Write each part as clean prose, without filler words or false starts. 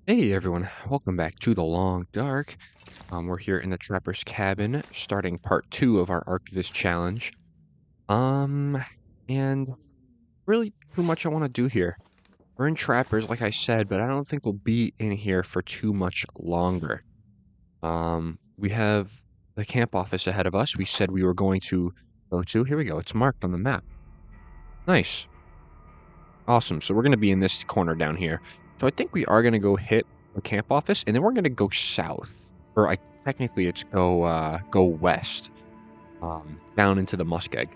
Hey everyone, welcome back to the Long Dark. We're here in the Trapper's Cabin, starting part 2 of our Archivist challenge. Um, and really too much I want to do here. We're in Trappers, like I said, but I don't think we'll be in here for too much longer. We have the camp office ahead of us. We said we were going to go to. Here we go. It's marked on the map. Nice. Awesome. So we're going to be in this corner down here. So I think we are going to go hit the camp office, and then we're going to go south. Or technically it's go west, down into the muskeg.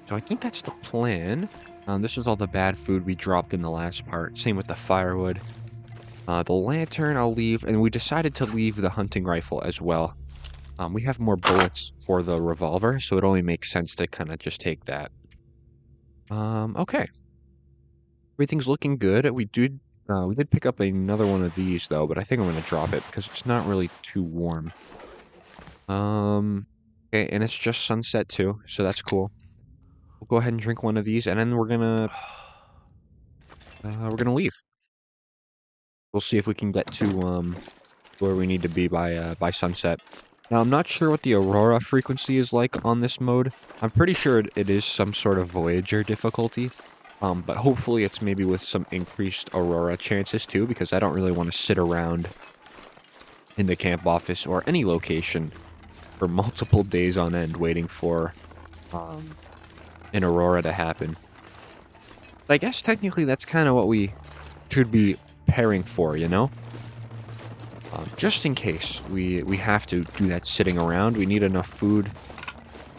So I think that's the plan. This is all the bad food we dropped in the last part. Same with the firewood. The lantern I'll leave, and we decided to leave the hunting rifle as well. We have more bullets for the revolver, so it only makes sense to kind of just take that. Okay. Everything's looking good. We did pick up another one of these though, but I think I'm gonna drop it because it's not really too warm. Okay, and it's just sunset too, so that's cool. We'll go ahead and drink one of these, and then we're gonna leave. We'll see if we can get to where we need to be by sunset. Now I'm not sure what the aurora frequency is like on this mode. I'm pretty sure it is some sort of Voyager difficulty. But hopefully it's maybe with some increased aurora chances too, because I don't really want to sit around in the camp office or any location for multiple days on end waiting for an aurora to happen. But I guess technically that's kind of what we should be preparing for, you know? Just in case we have to do that sitting around, we need enough food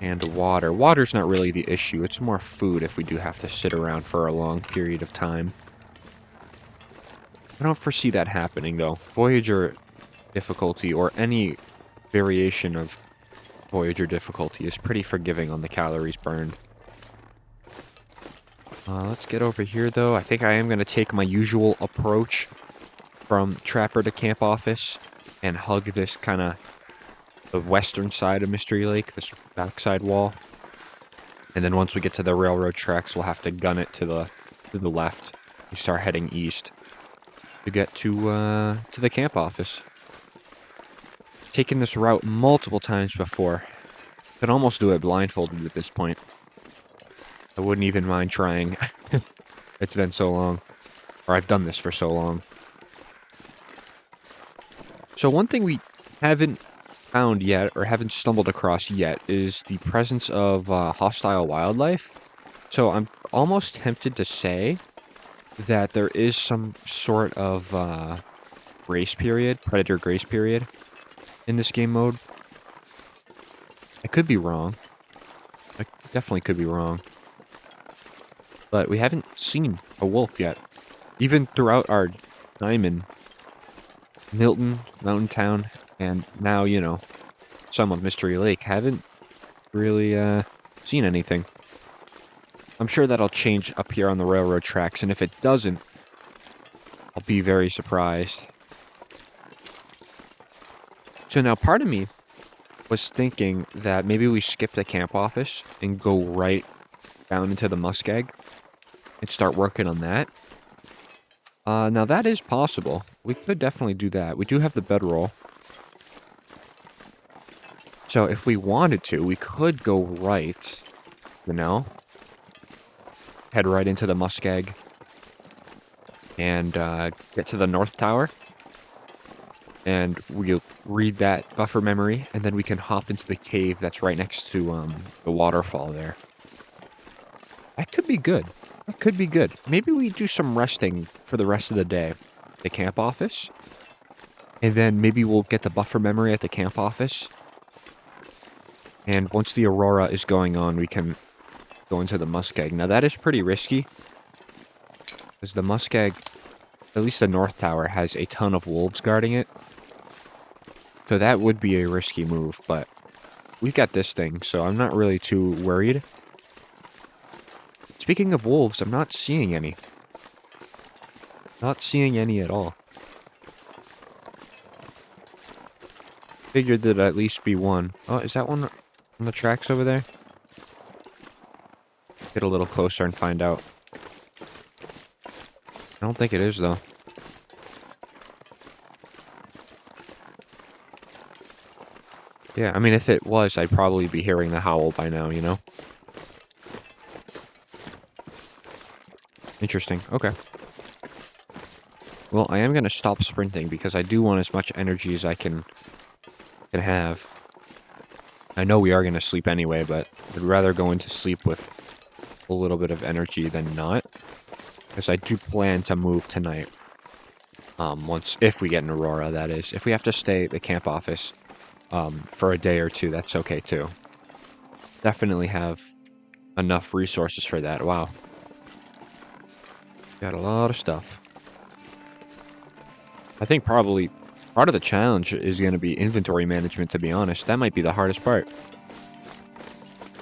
and water. Water's not really the issue, it's more food if we do have to sit around for a long period of time. I don't foresee that happening, though. Voyager difficulty, or any variation of Voyager difficulty, is pretty forgiving on the calories burned. Let's get over here, though. I think I am going to take my usual approach from Trapper to camp office and hug this kind of the western side of Mystery Lake, this backside wall. And then once we get to the railroad tracks, we'll have to gun it to the left. We start heading east to get to the camp office. Taken this route multiple times before. Can almost do it blindfolded at this point. I wouldn't even mind trying. It's been so long. Or I've done this for so long. So one thing we haven't found yet, or haven't stumbled across yet, is the presence of hostile wildlife. So I'm almost tempted to say that there is some sort of grace period, predator grace period, in this game mode. I could be wrong. I definitely could be wrong. But we haven't seen a wolf yet. Even throughout our time in Milton, Mountain Town, and now, you know, some of Mystery Lake, haven't really seen anything. I'm sure that'll change up here on the railroad tracks, and if it doesn't, I'll be very surprised. So now part of me was thinking that maybe we skip the camp office and go right down into the muskeg and start working on that. Now that is possible. We could definitely do that. We do have the bedroll. So if we wanted to, we could go right, you know? Head right into the muskeg and get to the North Tower. And we'll read that buffer memory, and then we can hop into the cave that's right next to the waterfall there. That could be good. That could be good. Maybe we do some resting for the rest of the day. The camp office. And then maybe we'll get the buffer memory at the camp office. And once the aurora is going on, we can go into the muskeg. Now that is pretty risky, because the muskeg, at least the North Tower, has a ton of wolves guarding it. So that would be a risky move, but we've got this thing, so I'm not really too worried. Speaking of wolves, I'm not seeing any. Not seeing any at all. Figured there'd at least be one. Oh, is that one on the tracks over there? Get a little closer and find out. I don't think it is, though. Yeah, I mean, if it was, I'd probably be hearing the howl by now, you know? Interesting. Okay. Well, I am going to stop sprinting because I do want as much energy as I can have. I know we are going to sleep anyway, but I'd rather go into sleep with a little bit of energy than not. Because I do plan to move tonight. If we get an Aurora, that is. If we have to stay at the camp office, for a day or two, that's okay too. Definitely have enough resources for that. Wow. Got a lot of stuff. I think probably part of the challenge is going to be inventory management, to be honest. That might be the hardest part.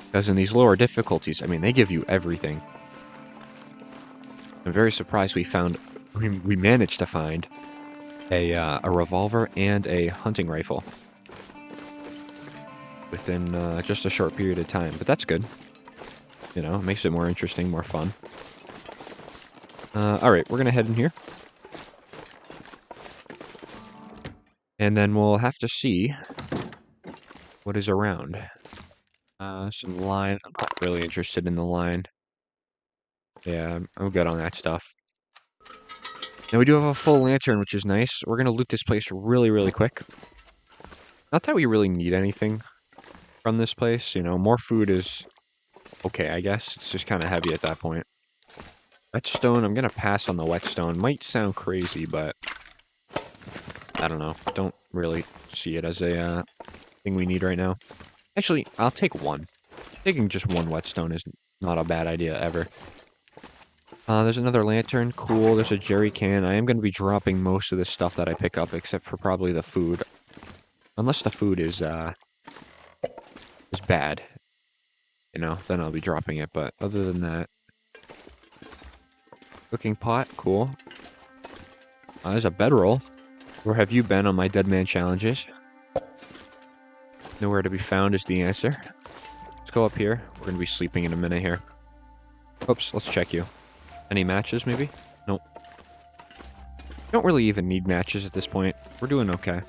Because in these lower difficulties, I mean, they give you everything. I'm very surprised we managed to find a revolver and a hunting rifle within just a short period of time. But that's good. You know, it makes it more interesting, more fun. Alright, we're going to head in here. And then we'll have to see what is around. Some line. I'm not really interested in the line. Yeah, I'm good on that stuff. Now we do have a full lantern, which is nice. We're going to loot this place really, really quick. Not that we really need anything from this place. You know, more food is okay, I guess. It's just kind of heavy at that point. Whetstone, I'm going to pass on the whetstone. Might sound crazy, but I don't know. Don't really see it as a thing we need right now. Actually, I'll take one. Taking just one whetstone is not a bad idea ever. There's another lantern. Cool. There's a jerry can. I am going to be dropping most of the stuff that I pick up, except for probably the food. Unless the food is bad. You know, then I'll be dropping it. But other than that... Cooking pot. Cool. There's a bedroll. Where have you been on my Dead Man challenges? Nowhere to be found is the answer. Let's go up here. We're going to be sleeping in a minute here. Oops, let's check you. Any matches, maybe? Nope. Don't really even need matches at this point. We're doing okay.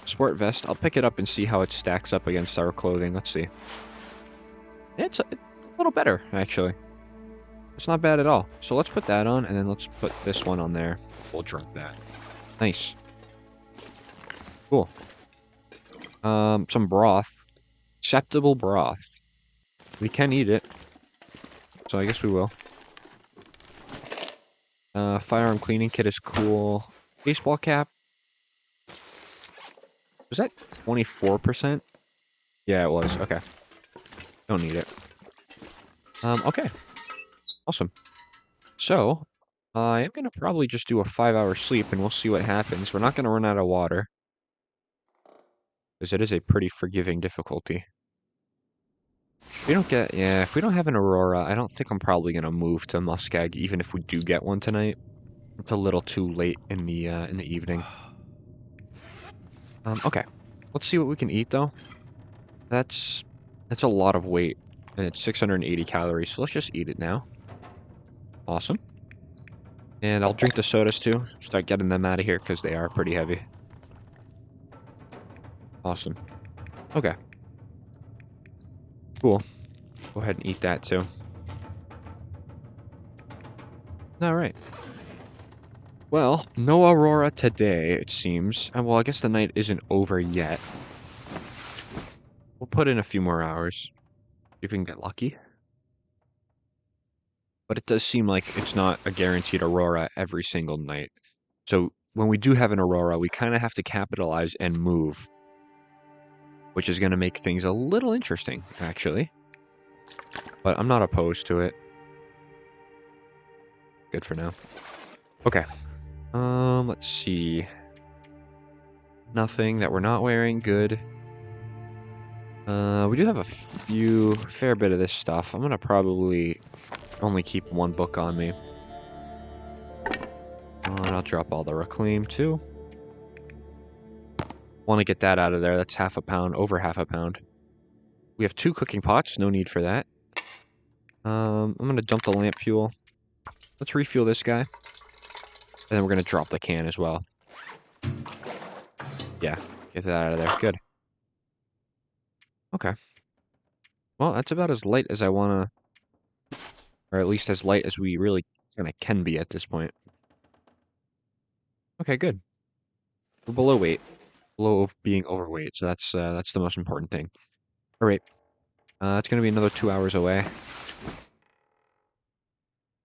Sport vest. I'll pick it up and see how it stacks up against our clothing. Let's see. It's a little better, actually. It's not bad at all. So let's put that on, and then let's put this one on there. We'll drink that. Nice. Cool. Some broth. Acceptable broth. We can eat it. So I guess we will. Firearm cleaning kit is cool. Baseball cap. Was that 24%? Yeah, it was. Okay. Don't need it. Okay. Awesome. So, I am going to probably just do a 5-hour sleep, and we'll see what happens. We're not going to run out of water. Because it is a pretty forgiving difficulty. If we don't have an Aurora, I don't think I'm probably going to move to Muskeg, even if we do get one tonight. It's a little too late in the evening. Okay. Let's see what we can eat, though. That's a lot of weight, and it's 680 calories, so let's just eat it now. Awesome. And I'll drink the sodas, too. Start getting them out of here, because they are pretty heavy. Awesome. Okay. Cool. Go ahead and eat that, too. Alright. Well, no Aurora today, it seems. Well, I guess the night isn't over yet. We'll put in a few more hours. See if we can get lucky. But it does seem like it's not a guaranteed Aurora every single night. So when we do have an Aurora, we kind of have to capitalize and move. Which is going to make things a little interesting, actually. But I'm not opposed to it. Good for now. Okay. Let's see. Nothing that we're not wearing. Good. We do have a fair bit of this stuff. I'm going to probably only keep one book on me. And I'll drop all the reclaim, too. Want to get that out of there. That's half a pound, over half a pound. We have 2 cooking pots. No need for that. I'm going to dump the lamp fuel. Let's refuel this guy. And then we're going to drop the can as well. Yeah, get that out of there. Good. Okay. Well, that's about as light as I want to, or at least as light as we really kind of can be at this point. Okay, good. We're below weight, below being overweight, so that's the most important thing. All right. It's gonna be another 2 hours away,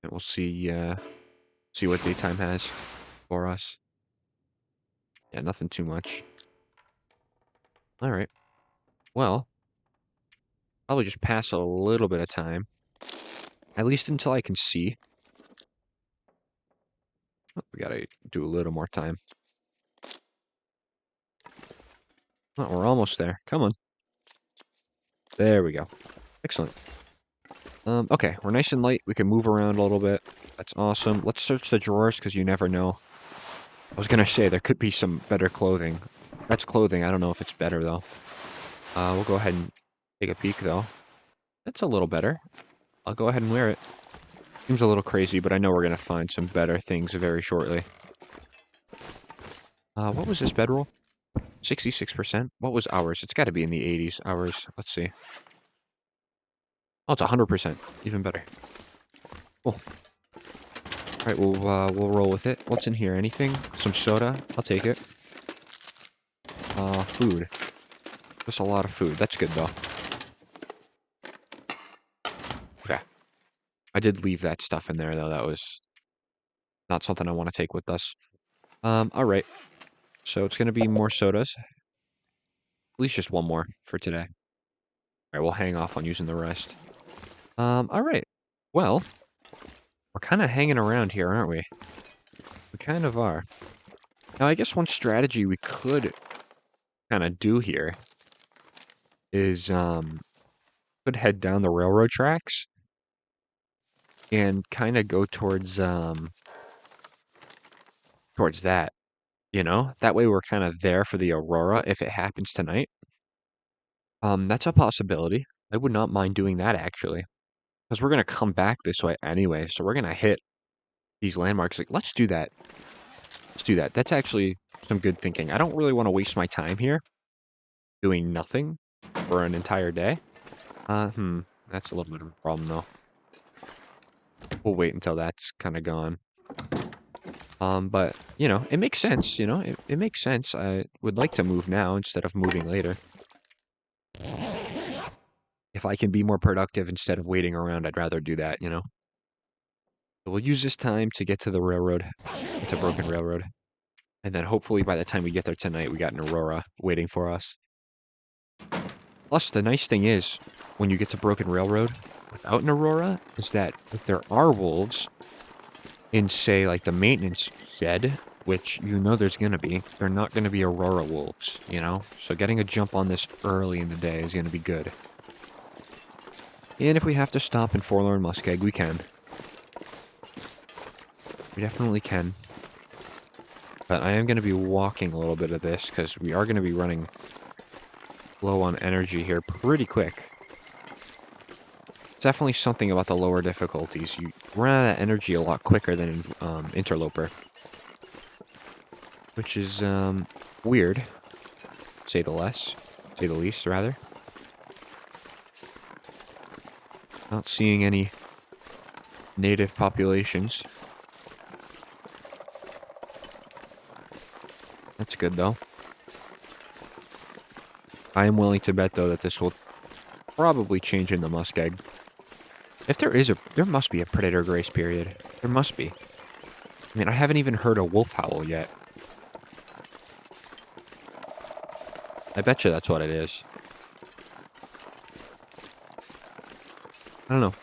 and we'll see what daytime has for us. Yeah, nothing too much. All right. Well, probably just pass a little bit of time, at least until I can see. Oh, we gotta do a little more time. Oh, we're almost there. Come on. There we go. Excellent. Okay, we're nice and light. We can move around a little bit. That's awesome. Let's search the drawers, because you never know. I was gonna say, there could be some better clothing. That's clothing. I don't know if it's better, though. We'll go ahead and take a peek, though. That's a little better. I'll go ahead and wear it. Seems a little crazy, but I know we're gonna find some better things very shortly. What was this bedroll? 66%? What was ours? It's gotta be in the 80s. Ours. Let's see. Oh, it's 100%. Even better. Cool. Alright, we'll roll with it. What's in here? Anything? Some soda? I'll take it. Food. Just a lot of food. That's good, though. Okay. I did leave that stuff in there, though. That was not something I want to take with us. Alright. So it's gonna be more sodas. At least just one more for today. Alright, we'll hang off on using the rest. Alright. Well, we're kind of hanging around here, aren't we? We kind of are. Now, I guess one strategy we could kind of do here is, could head down the railroad tracks and kind of go towards that, you know? That way we're kind of there for the aurora if it happens tonight. That's a possibility. I would not mind doing that, actually. Because we're going to come back this way anyway, so we're going to hit these landmarks. Like, let's do that. Let's do that. That's actually some good thinking. I don't really want to waste my time here doing nothing for an entire day. That's a little bit of a problem, though. We'll wait until that's kind of gone. But, you know, it makes sense, you know? It makes sense. I would like to move now instead of moving later. If I can be more productive instead of waiting around, I'd rather do that, you know? So we'll use this time to get to the railroad, to Broken Railroad. And then hopefully by the time we get there tonight, we got an aurora waiting for us. Plus, the nice thing is, when you get to Broken Railroad without an aurora, is that if there are wolves in, say, like the maintenance shed, which you know there's gonna be, they're not gonna be aurora wolves, you know? So getting a jump on this early in the day is gonna be good. And if we have to stop in Forlorn Muskeg, we can. We definitely can. But I am going to be walking a little bit of this, because we are going to be running low on energy here pretty quick. Definitely something about the lower difficulties. You run out of energy a lot quicker than in Interloper. Which is, weird. Say the least, rather. Not seeing any native populations. That's good, though. I am willing to bet, though, that this will probably change in the muskeg. If there must be a predator grace period. There must be. I mean, I haven't even heard a wolf howl yet. I bet you that's what it is. I don't know.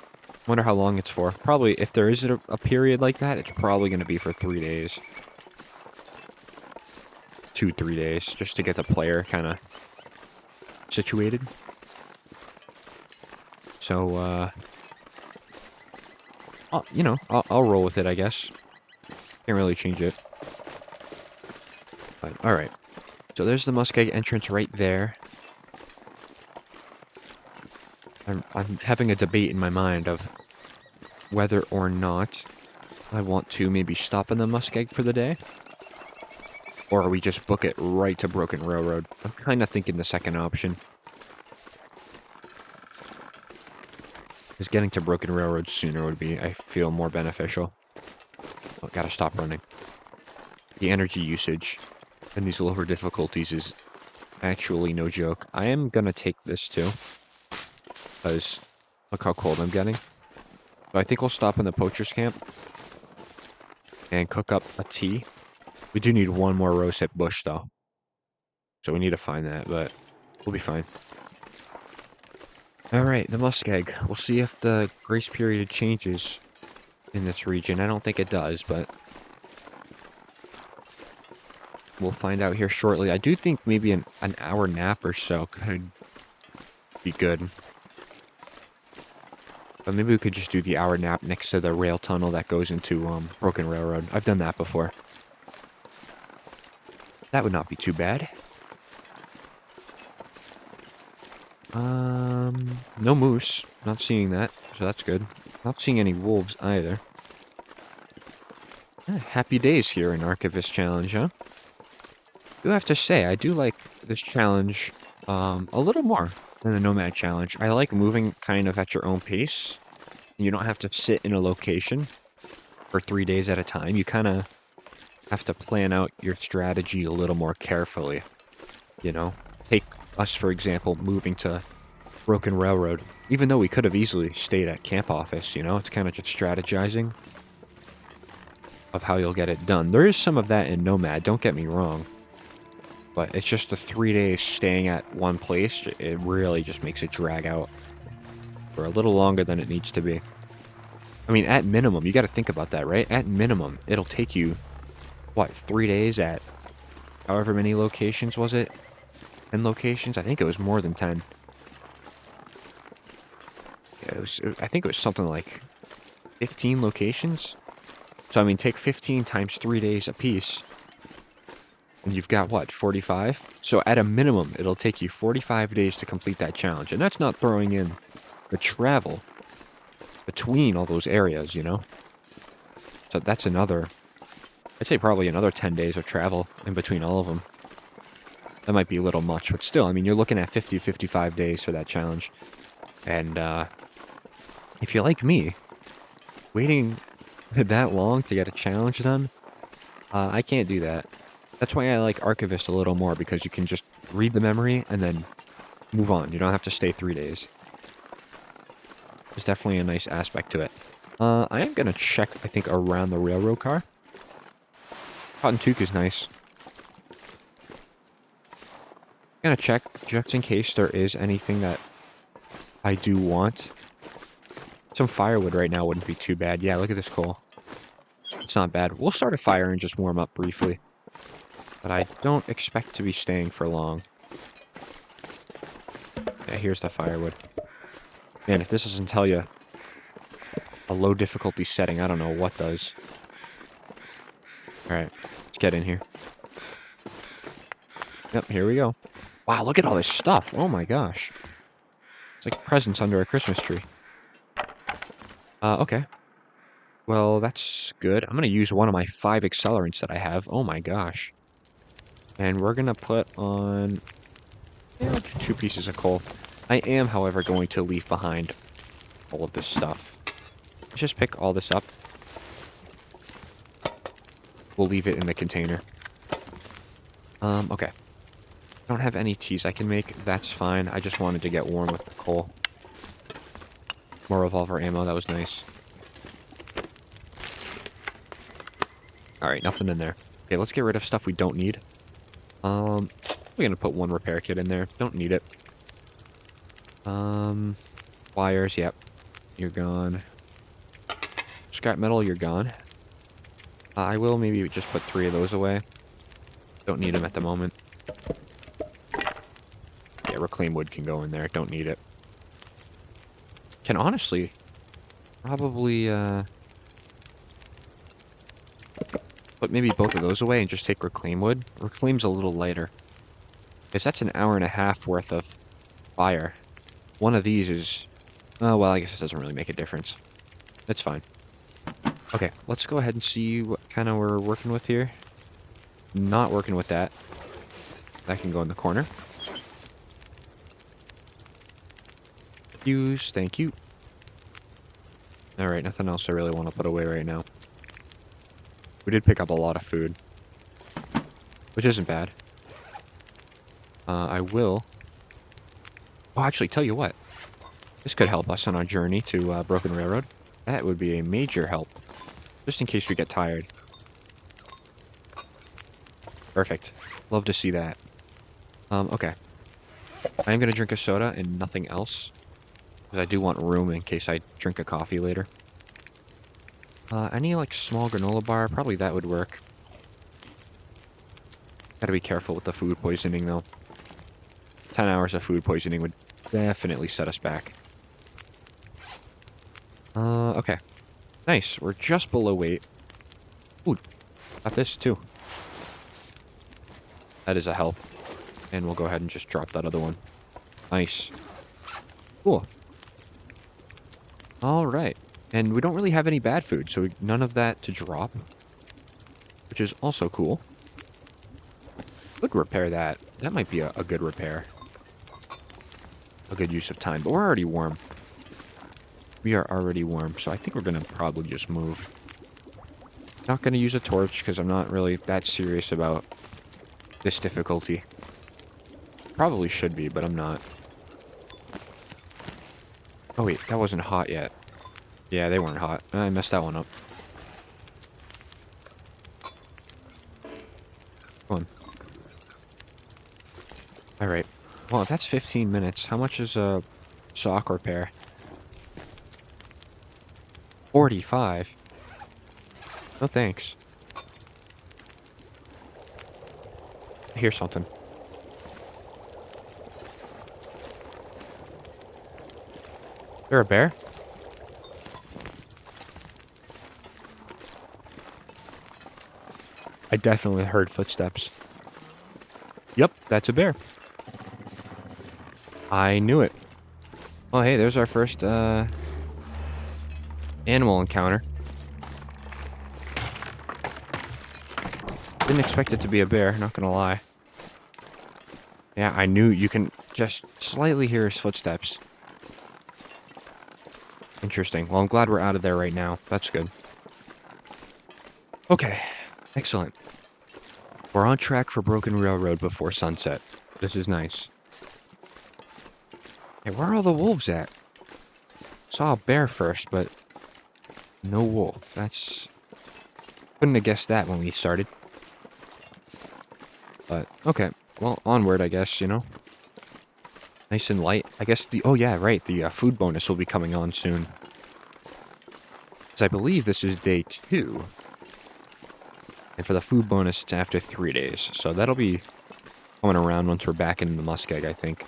Wonder how long it's for. Probably, if there is a period like that, it's probably going to be for 3 days. 2-3 days, just to get the player kind of situated. So, I'll roll with it, I guess. Can't really change it. But, alright. So there's the muskeg entrance right there. I'm having a debate in my mind of whether or not I want to maybe stop in the muskeg for the day. Or we just book it right to Broken Railroad. I'm kind of thinking the second option. Because getting to Broken Railroad sooner would be, I feel, more beneficial. Oh, gotta stop running. The energy usage in these lower difficulties is actually no joke. I am gonna take this too. Because look how cold I'm getting. So I think we'll stop in the poacher's camp and cook up a tea. We do need one more rosehip bush though. So we need to find that, but we'll be fine. Alright, the muskeg. We'll see if the grace period changes in this region. I don't think it does, but we'll find out here shortly. I do think maybe an hour nap or so could be good. But maybe we could just do the hour nap next to the rail tunnel that goes into Broken Railroad. I've done that before. That would not be too bad. No moose. Not seeing that, so that's good. Not seeing any wolves either. Happy days here in Archivist Challenge, huh? I do have to say, I do like this challenge a little more than the Nomad Challenge. I like moving kind of at your own pace. You don't have to sit in a location for 3 days at a time. You kind of have to plan out your strategy a little more carefully, you know? Take us, for example, moving to Broken Railroad. Even though we could have easily stayed at camp office, you know? It's kind of just strategizing of how you'll get it done. There is some of that in Nomad, don't get me wrong. But it's just the 3 days staying at one place, it really just makes it drag out for a little longer than it needs to be. I mean, at minimum, you got to think about that, right? At minimum, it'll take you, what, 3 days at however many locations was it? 10 locations? I think it was more than 10. Yeah, I think it was something like 15 locations. So, I mean, take 15 times 3 days apiece. And you've got, what, 45? So at a minimum, it'll take you 45 days to complete that challenge. And that's not throwing in the travel between all those areas, you know? So that's another, I'd say probably another 10 days of travel in between all of them. That might be a little much, but still, I mean, you're looking at 50, 55 days for that challenge. And if you're like me, waiting that long to get a challenge done, I can't do that. That's why I like Archivist a little more, because you can just read the memory and then move on. You don't have to stay 3 days. There's definitely a nice aspect to it. I am going to check, I think, around the railroad car. Cotton Toque is nice. I'm going to check just in case there is anything that I do want. Some firewood right now wouldn't be too bad. Yeah, look at this coal. It's not bad. We'll start a fire and just warm up briefly. But I don't expect to be staying for long. Yeah, here's the firewood. Man, if this doesn't tell you a low difficulty setting, I don't know what does. Alright, let's get in here. Yep, here we go. Wow, look at all this stuff. Oh my gosh. It's like presents under a Christmas tree. Okay. Well, that's good. I'm going to use one of my 5 accelerants that I have. Oh my gosh. And we're going to put on 2 pieces of coal. I am, however, going to leave behind all of this stuff. Let's just pick all this up. We'll leave it in the container. Okay. I don't have any teas I can make. That's fine. I just wanted to get warm with the coal. More revolver ammo. That was nice. Alright, nothing in there. Okay, let's get rid of stuff we don't need. We're gonna put 1 repair kit in there. Don't need it. Wires, yep. You're gone. Scrap metal, you're gone. I will maybe just put 3 of those away. Don't need them at the moment. Yeah, reclaimed wood can go in there. Don't need it. Can honestly probably put maybe both of those away and just take reclaimed wood. Reclaim's a little lighter. Because that's an hour and a half worth of fire. One of these is... Oh, well, I guess it doesn't really make a difference. That's fine. Okay, let's go ahead and see what kind of we're working with here. Not working with that. That can go in the corner. Use, thank you. Alright, nothing else I really want to put away right now. We did pick up a lot of food, which isn't bad. I will... Oh, actually, tell you what. This could help us on our journey to Broken Railroad. That would be a major help. Just in case we get tired. Perfect. Love to see that. Okay. I am going to drink a soda and nothing else. Because I do want room in case I drink a coffee later. Any, like, small granola bar? Probably that would work. Gotta be careful with the food poisoning, though. 10 hours of food poisoning would definitely set us back. Okay. Nice. We're just below weight. Ooh, got this, too. That is a help. And we'll go ahead and just drop that other one. Nice. Cool. Alright. And we don't really have any bad food, so none of that to drop. Which is also cool. Could repair that. That might be a good repair. A good use of time. But we're already warm. We are already warm, so I think we're going to probably just move. Not going to use a torch, because I'm not really that serious about this difficulty. Probably should be, but I'm not. Oh wait, that wasn't hot yet. Yeah, they weren't hot. I messed that one up. Come on. Alright. Well, that's 15 minutes. How much is a sock repair? 45? No thanks. I hear something. Is there a bear? I definitely heard footsteps. Yep, that's a bear. I knew it. Well, hey, there's our first, animal encounter. Didn't expect it to be a bear, not gonna lie. Yeah, I knew you can just slightly hear his footsteps. Interesting. Well, I'm glad we're out of there right now. That's good. Okay. Excellent. We're on track for Broken Railroad before sunset. This is nice. Hey, where are all the wolves at? Saw a bear first, but no wolf. That's... Couldn't have guessed that when we started. But, okay. Well, onward, I guess, you know? Nice and light. I guess the... Oh, yeah, right. The food bonus will be coming on soon. Because I believe this is day 2. And for the food bonus, it's after 3 days. So that'll be coming around once we're back in the muskeg, I think.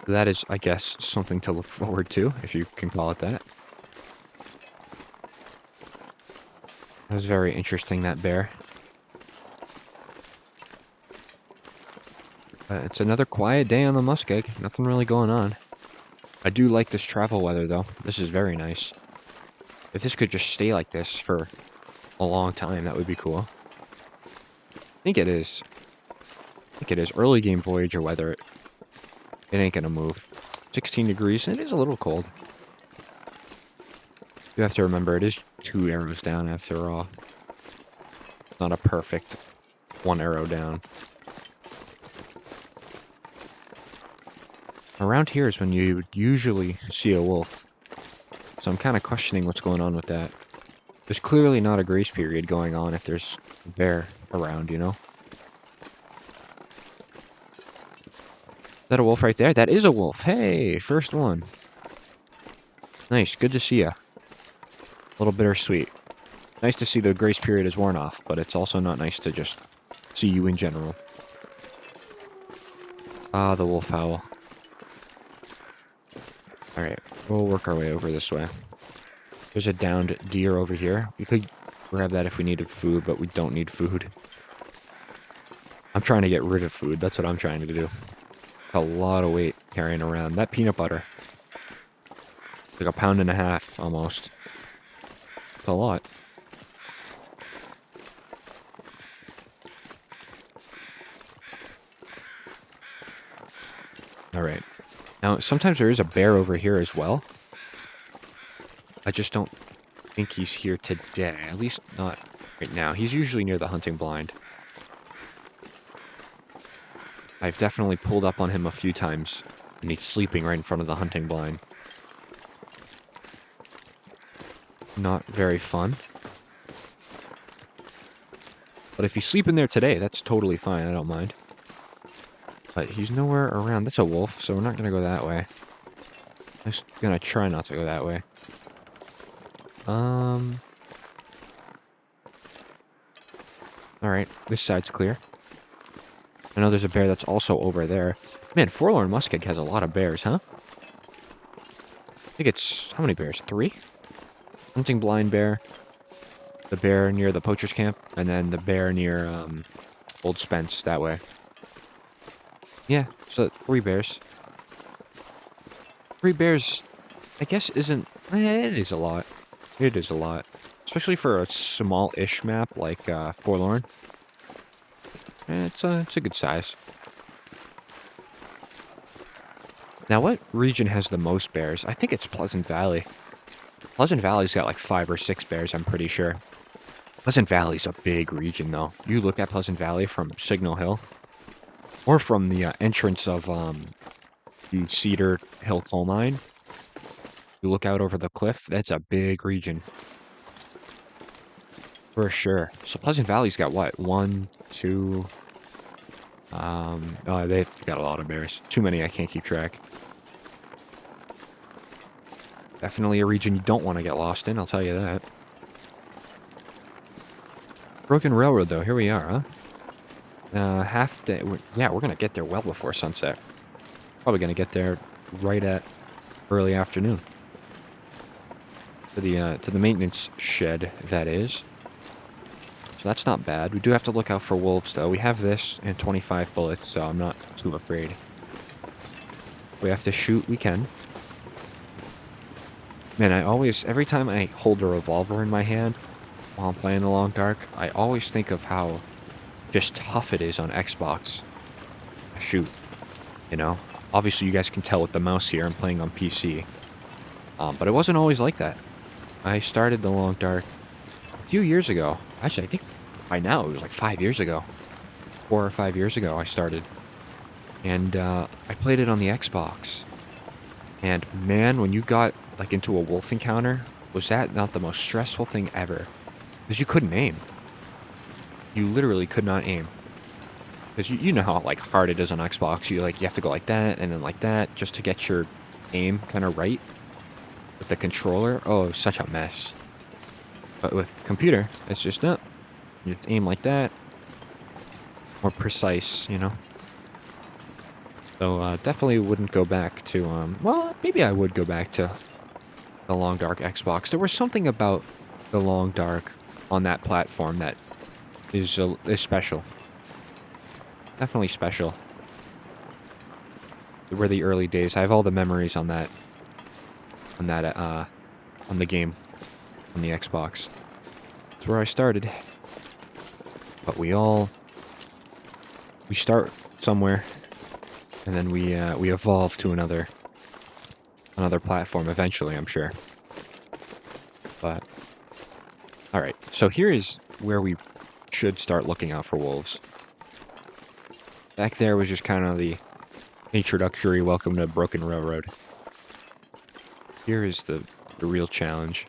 That is, I guess, something to look forward to, if you can call it that. That was very interesting, that bear. It's another quiet day on the muskeg. Nothing really going on. I do like this travel weather, though. This is very nice. If this could just stay like this for a long time, that would be cool. I think it is. I think it is. Early game Voyager weather, it ain't gonna move. 16 degrees, and it is a little cold. You have to remember, it is 2 arrows down after all. Not a perfect 1 arrow down. Around here is when you would usually see a wolf. So I'm kind of questioning what's going on with that. There's clearly not a grace period going on if there's a bear around, you know? Is that a wolf right there? That is a wolf! Hey! First one! Nice, good to see ya. A little bittersweet. Nice to see the grace period is worn off, but it's also not nice to just see you in general. Ah, the wolf howl. Alright, we'll work our way over this way. There's a downed deer over here. We could grab that if we needed food, but we don't need food. I'm trying to get rid of food. That's what I'm trying to do. A lot of weight carrying around. That peanut butter. Like a pound and a half, almost. It's a lot. Alright. Now, sometimes there is a bear over here as well. I just don't think he's here today. At least not right now. He's usually near the hunting blind. I've definitely pulled up on him a few times, and he's sleeping right in front of the hunting blind. Not very fun. But if he's sleeping there today, that's totally fine. I don't mind. But he's nowhere around. That's a wolf, so we're not going to go that way. I'm just going to try not to go that way. Alright, this side's clear. I know there's a bear that's also over there. Man, Forlorn Muskeg has a lot of bears, huh? I think it's... how many bears? 3? Hunting blind bear. The bear near the poacher's camp. And then the bear near, Old Spence, that way. Yeah, so 3 bears. 3 bears, I guess, isn't... it is a lot. It is a lot. Especially for a small-ish map like, Forlorn. It's a good size. Now, what region has the most bears? I think it's Pleasant Valley. Pleasant Valley's got like 5 or 6 bears, I'm pretty sure. Pleasant Valley's a big region, though. You look at Pleasant Valley from Signal Hill, or from the entrance of the Cedar Hill coal mine. You look out over the cliff, that's a big region. For sure. So Pleasant Valley's got what? 1, 2... oh, they've got a lot of bears. Too many, I can't keep track. Definitely a region you don't want to get lost in, I'll tell you that. Broken Railroad, though. Here we are, huh? Half day... yeah, we're going to get there well before sunset. Probably going to get there right at early afternoon. To the maintenance shed, that is. So that's not bad. We do have to look out for wolves, though. We have this and 25 bullets, so I'm not too afraid. If we have to shoot, we can. Man, every time I hold a revolver in my hand while I'm playing The Long Dark, I always think of how just tough it is on Xbox to shoot, you know? Obviously, you guys can tell with the mouse here, I'm playing on PC. But it wasn't always like that. I started The Long Dark a few years ago. Actually, I think by now it was like 5 years ago. 4 or 5 years ago I started. And I played it on the Xbox. And man, when you got like into a wolf encounter, was that not the most stressful thing ever? Because you couldn't aim. You literally could not aim. Because you know how like hard it is on Xbox. You have to go like that and then like that just to get your aim kind of right. With the controller, oh, it was such a mess. But with computer, it's just not. You aim like that. More precise, you know? So, definitely wouldn't go back to, well, maybe I would go back to the Long Dark Xbox. There was something about the Long Dark on that platform that is special. Definitely special. They were the early days. I have all the memories on that, on the game, on the Xbox. That's where I started. But we start somewhere. And then we evolve to another platform eventually, I'm sure. But all right, so here is where we should start looking out for wolves. Back there was just kind of the introductory welcome to Broken Railroad. Here is the real challenge.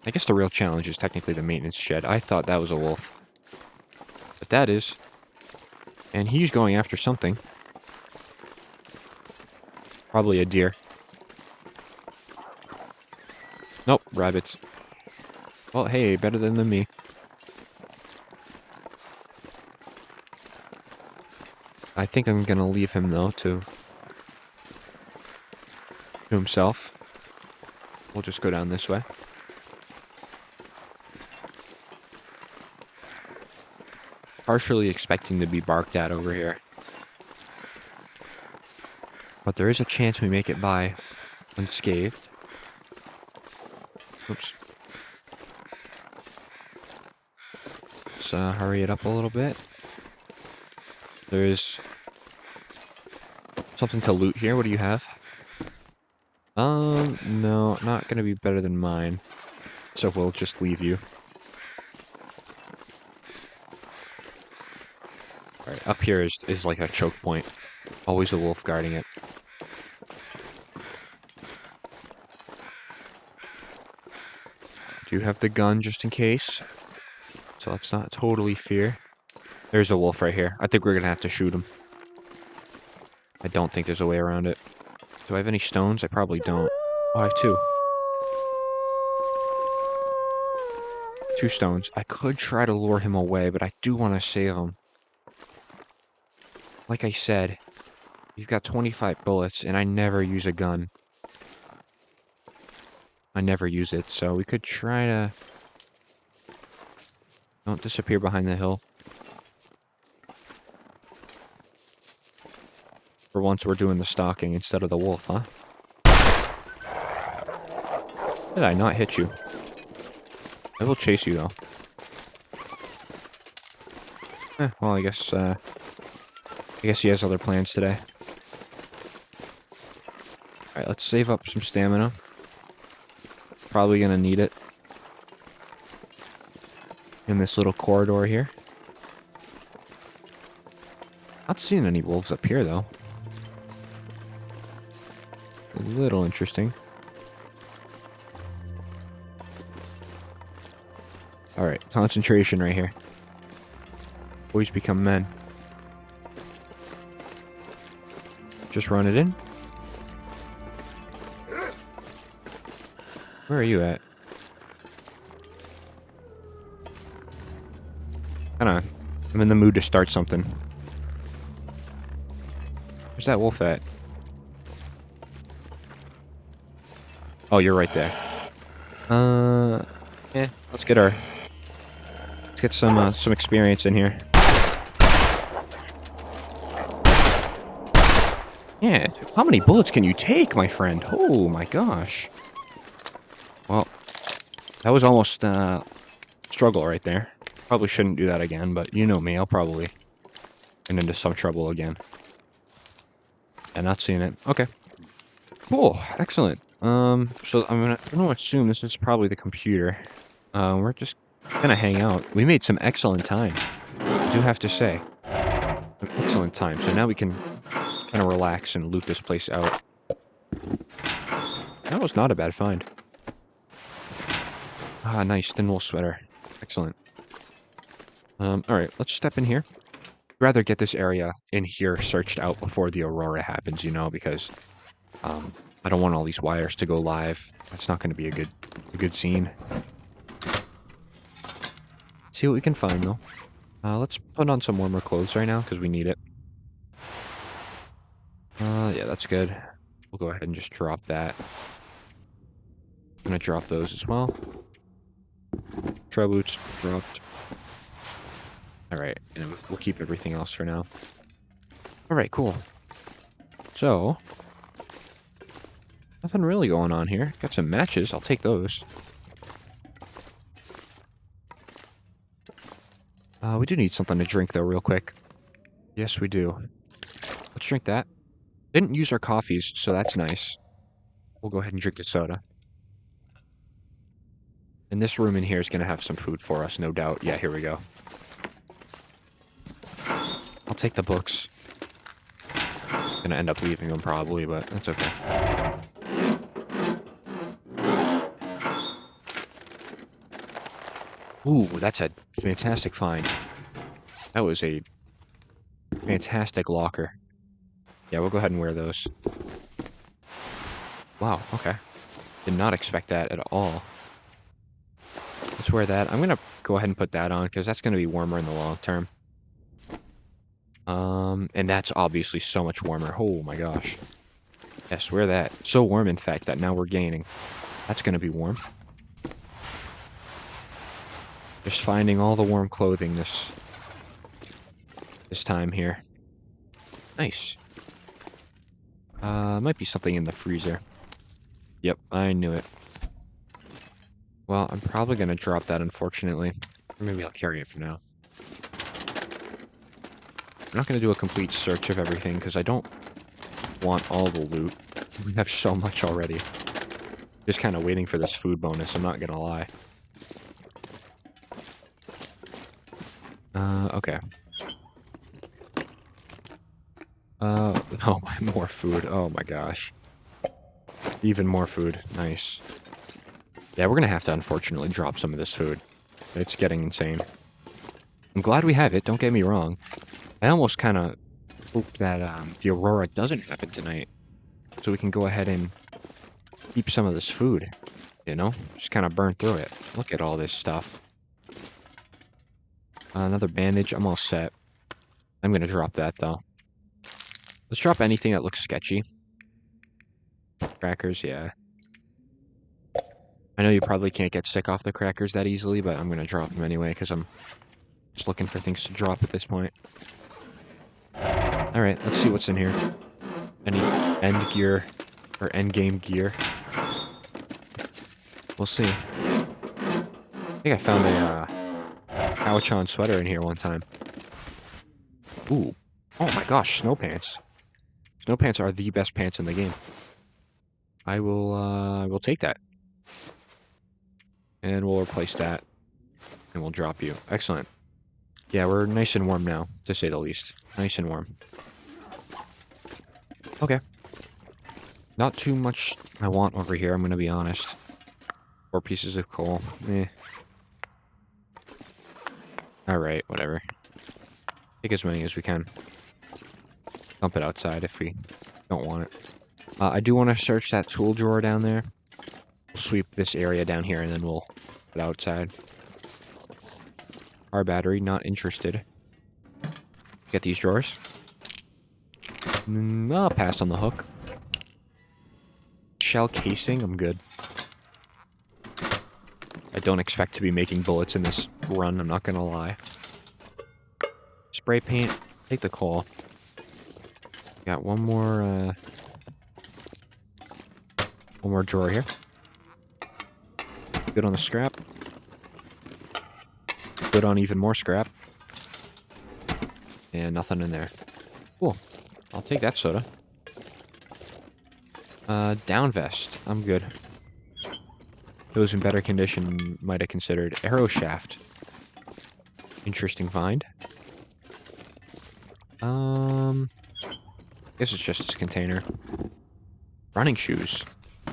I guess the real challenge is technically the maintenance shed. I thought that was a wolf. But that is. And he's going after something. Probably a deer. Nope, rabbits. Well, hey, better than me. I think I'm gonna leave him, though, to himself. We'll just go down this way. Partially expecting to be barked at over here. But there is a chance we make it by unscathed. Oops. Let's hurry it up a little bit. There is something to loot here. What do you have? No, not gonna be better than mine. So we'll just leave you. Alright, up here is like a choke point. Always a wolf guarding it. Do have the gun just in case. So let's not totally fear. There's a wolf right here. I think we're gonna have to shoot him. I don't think there's a way around it. Do I have any stones? I probably don't. Oh, I have two. 2 stones. I could try to lure him away, but I do want to save him. Like I said, you've got 25 bullets, and I never use a gun. I never use it, so we could try to... Don't disappear behind the hill. For once, we're doing the stalking instead of the wolf, huh? Did I not hit you? I will chase you, though. Well, I guess he has other plans today. Alright, let's save up some stamina. Probably gonna need it. In this little corridor here. Not seeing any wolves up here, though. A little interesting. Alright, concentration right here. Boys become men. Just run it in. Where are you at? Kinda, I'm in the mood to start something. Where's that wolf at? Oh, you're right there. Yeah, let's get some experience in here. Yeah, how many bullets can you take, my friend? Oh my gosh. Well, that was almost struggle right there. Probably shouldn't do that again, but you know me, I'll probably get into some trouble again. And not seeing it. Okay. Cool. Excellent. So I'm gonna assume this is probably the computer. We're just gonna hang out. We made some excellent time. I do have to say. An excellent time. So now we can kind of relax and loot this place out. That was not a bad find. Ah, nice. Thin wool sweater. Excellent. Alright, let's step in here. I'd rather get this area in here searched out before the aurora happens, you know, because I don't want all these wires to go live. That's not going to be a good scene. See what we can find, though. Let's put on some warmer clothes right now, because we need it. Yeah, that's good. We'll go ahead and just drop that. I'm going to drop those as well. Trail boots dropped. Alright, and we'll keep everything else for now. Alright, cool. So, nothing really going on here. Got some matches, I'll take those. We do need something to drink, though, real quick. Yes, we do. Let's drink that. Didn't use our coffees, so that's nice. We'll go ahead and drink a soda. And this room in here is going to have some food for us, no doubt. Yeah, here we go. I'll take the books. Gonna end up leaving them probably, but that's okay. Ooh, that's a fantastic find. That was a fantastic locker. Yeah, we'll go ahead and wear those. Wow, okay. Did not expect that at all. Let's wear that. I'm gonna go ahead and put that on, because that's gonna be warmer in the long term. And that's obviously so much warmer. Oh my gosh. Yes, wear that. So warm, in fact, that now we're gaining. That's gonna be warm. Just finding all the warm clothing this time here. Nice. Might be something in the freezer. Yep, I knew it. Well, I'm probably gonna drop that, unfortunately. Or maybe I'll carry it for now. I'm not gonna do a complete search of everything, because I don't want all the loot. We have so much already. Just kind of waiting for this food bonus, I'm not gonna lie. Okay. Oh, more food. Oh my gosh. Even more food. Nice. Yeah, we're gonna have to unfortunately drop some of this food. It's getting insane. I'm glad we have it, don't get me wrong. I almost kind of hope that the Aurora doesn't happen tonight. So we can go ahead and keep some of this food. You know? Just kind of burn through it. Look at all this stuff. Another bandage. I'm all set. I'm gonna drop that, though. Let's drop anything that looks sketchy. Crackers, yeah. I know you probably can't get sick off the crackers that easily, but I'm gonna drop them anyway, because I'm just looking for things to drop at this point. Alright, let's see what's in here. Any end gear, or end game gear. We'll see. I think I found a Cowchon sweater in here one time. Ooh. Oh my gosh, snow pants. Snow pants are the best pants in the game. I will take that. And we'll replace that. And we'll drop you. Excellent. Yeah, we're nice and warm now, to say the least. Nice and warm. Okay. Not too much I want over here, I'm gonna be honest. 4 pieces of coal. Eh. Alright, whatever. Take as many as we can. Dump it outside if we don't want it. I do want to search that tool drawer down there. We'll sweep this area down here and then we'll put it outside. Our battery, not interested. Get these drawers. I'll pass on the hook. Shell casing, I'm good. I don't expect to be making bullets in this run, I'm not gonna lie. Spray paint, take the coal. Got one more drawer here. Good on the scrap. Good on even more scrap. And nothing in there. Cool. I'll take that soda. Down vest. I'm good. Those in better condition might have considered arrow shaft. Interesting find. Guess it's just this container. Running shoes.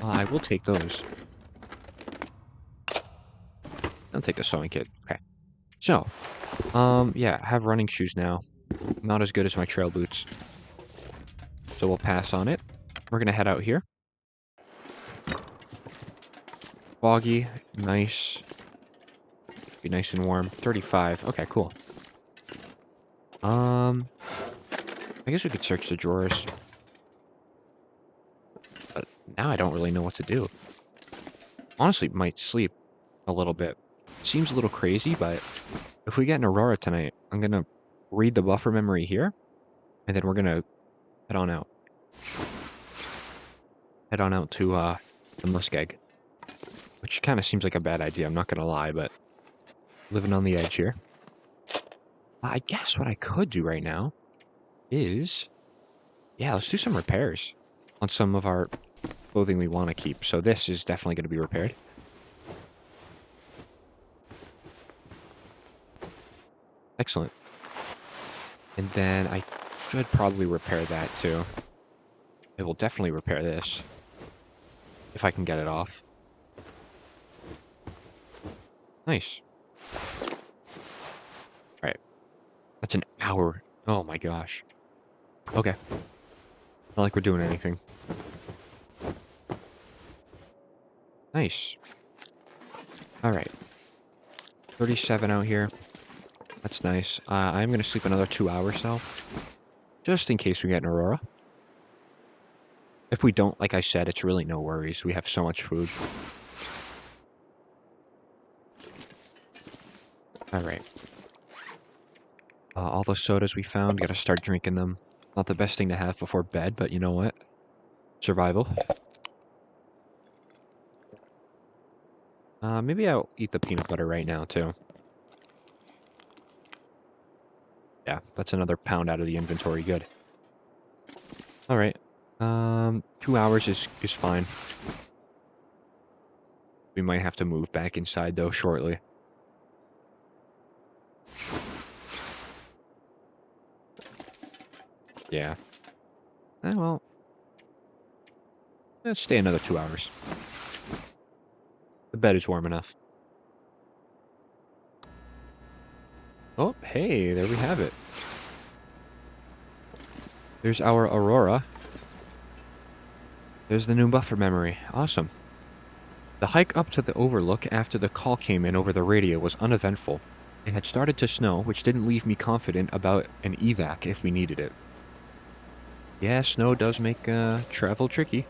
I will take those. I'll take the sewing kit. Okay. So, yeah, I have running shoes now. Not as good as my trail boots. So we'll pass on it. We're gonna head out here. Foggy, nice. Be nice and warm. 35. Okay, cool. I guess we could search the drawers. But now I don't really know what to do. Honestly, might sleep a little bit. Seems a little crazy, but if we get an Aurora tonight, I'm gonna read the buffer memory here, and then we're gonna head on out. Head on out to the Muskeg. Which kind of seems like a bad idea, I'm not gonna lie, but living on the edge here. I guess what I could do right now is, yeah, let's do some repairs on some of our clothing we want to keep. So this is definitely going to be repaired. Excellent. And then I should probably repair that too. It will definitely repair this. If I can get it off. Nice. Alright. That's an hour. Oh my gosh. Okay. Not like we're doing anything. Nice. Alright. 37 out here. That's nice. I'm going to sleep another 2 hours, though. Just in case we get an Aurora. If we don't, like I said, it's really no worries. We have so much food. Alright. All those sodas we found, gotta start drinking them. Not the best thing to have before bed, but you know what? Survival. Maybe I'll eat the peanut butter right now, too. Yeah, that's another pound out of the inventory. Good. Alright. 2 hours is fine. We might have to move back inside, though, shortly. Yeah. Well, let's stay another 2 hours. The bed is warm enough. Oh, hey, there we have it. There's our Aurora. There's the new buffer memory. Awesome. The hike up to the overlook after the call came in over the radio was uneventful. It had started to snow, which didn't leave me confident about an evac if we needed it. Yeah, snow does make travel tricky.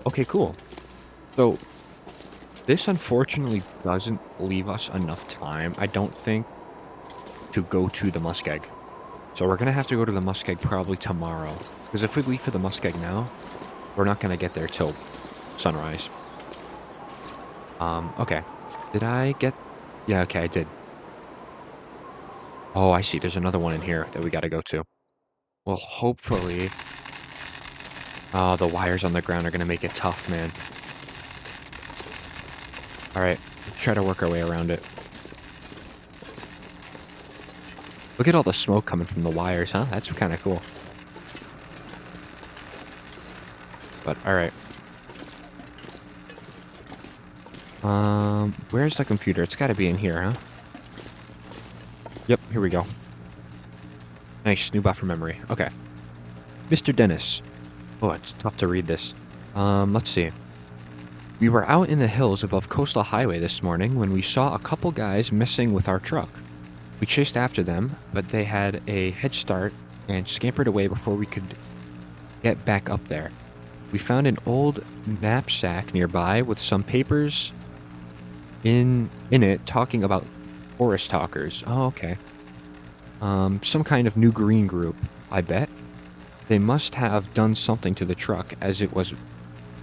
Okay, cool. So, this unfortunately doesn't leave us enough time, I don't think, to go to the muskeg. So we're gonna have to go to the muskeg probably tomorrow. Because if we leave for the muskeg now, we're not gonna get there till sunrise. Okay. Did I get... Yeah, okay, I did. Oh, I see. There's another one in here that we gotta go to. Well, hopefully... Oh, the wires on the ground are gonna make it tough, man. Alright, let's try to work our way around it. Look at all the smoke coming from the wires, huh? That's kind of cool. But, alright. Where's the computer? It's gotta be in here, huh? Yep, here we go. Nice, new buffer memory. Okay. Mr. Dennis. Oh, it's tough to read this. Let's see. We were out in the hills above Coastal Highway this morning when we saw a couple guys messing with our truck. We chased after them, but they had a head start and scampered away before we could get back up there. We found an old knapsack nearby with some papers in it talking about forest talkers. Oh, okay. Some kind of new green group, I bet. They must have done something to the truck as it was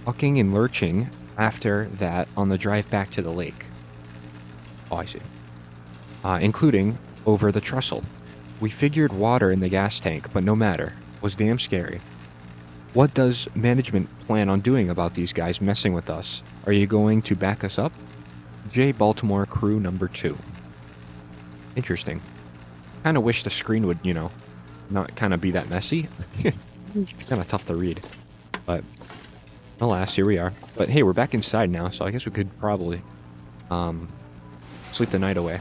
bucking and lurching after that on the drive back to the lake. Oh, I see. Including over the trestle. We figured water in the gas tank, but no matter. Was damn scary. What does management plan on doing about these guys messing with us? Are you going to back us up? J. Baltimore Crew Number 2. Interesting. Kind of wish the screen would, you know, not kind of be that messy. It's kind of tough to read. But, alas, here we are. But hey, we're back inside now, so I guess we could probably sleep the night away.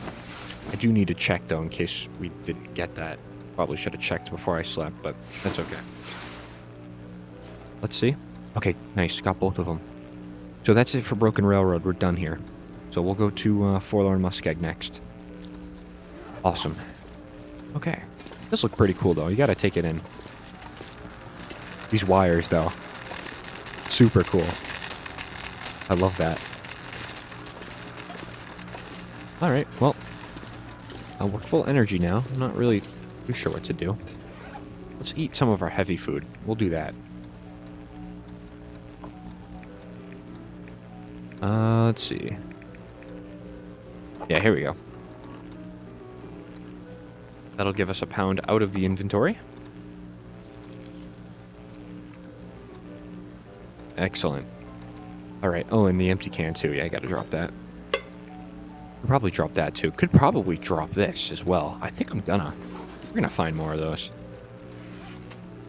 I do need to check, though, in case we didn't get that. Probably should have checked before I slept, but that's okay. Let's see. Okay, nice. Got both of them. So that's it for Broken Railroad. We're done here. So we'll go to Forlorn Muskeg next. Awesome. Okay. This looks pretty cool, though. You gotta take it in. These wires, though. Super cool. I love that. Alright, well. We're full energy now. I'm not really too sure what to do. Let's eat some of our heavy food. We'll do that. Let's see. Yeah, here we go. That'll give us a pound out of the inventory. Excellent. Alright, oh, and the empty can too. Yeah, I gotta drop that. Could probably drop that too. Could probably drop this as well. I think I'm gonna. We're gonna find more of those.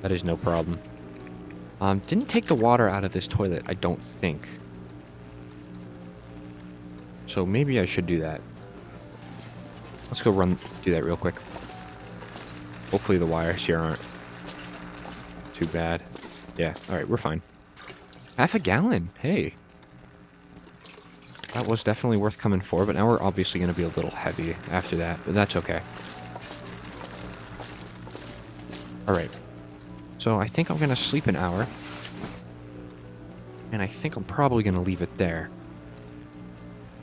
That is no problem. Didn't take the water out of this toilet, I don't think. So maybe I should do that. Let's go do that real quick. Hopefully the wires here aren't too bad. Yeah, alright, we're fine. Half a gallon, hey. That was definitely worth coming for, but now we're obviously going to be a little heavy after that, but that's okay. Alright. So I think I'm going to sleep an hour. And I think I'm probably going to leave it there.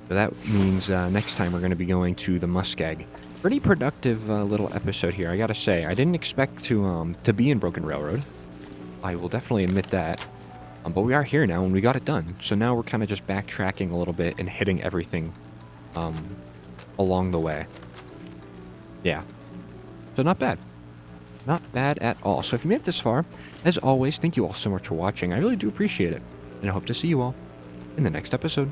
So that means next time we're going to be going to the Muskeg. Pretty productive little episode here, I gotta say. I didn't expect to be in Broken Railroad. I will definitely admit that. But we are here now, and we got it done. So now we're kind of just backtracking a little bit and hitting everything along the way. Yeah. So not bad. Not bad at all. So if you made it this far, as always, thank you all so much for watching. I really do appreciate it, and I hope to see you all in the next episode.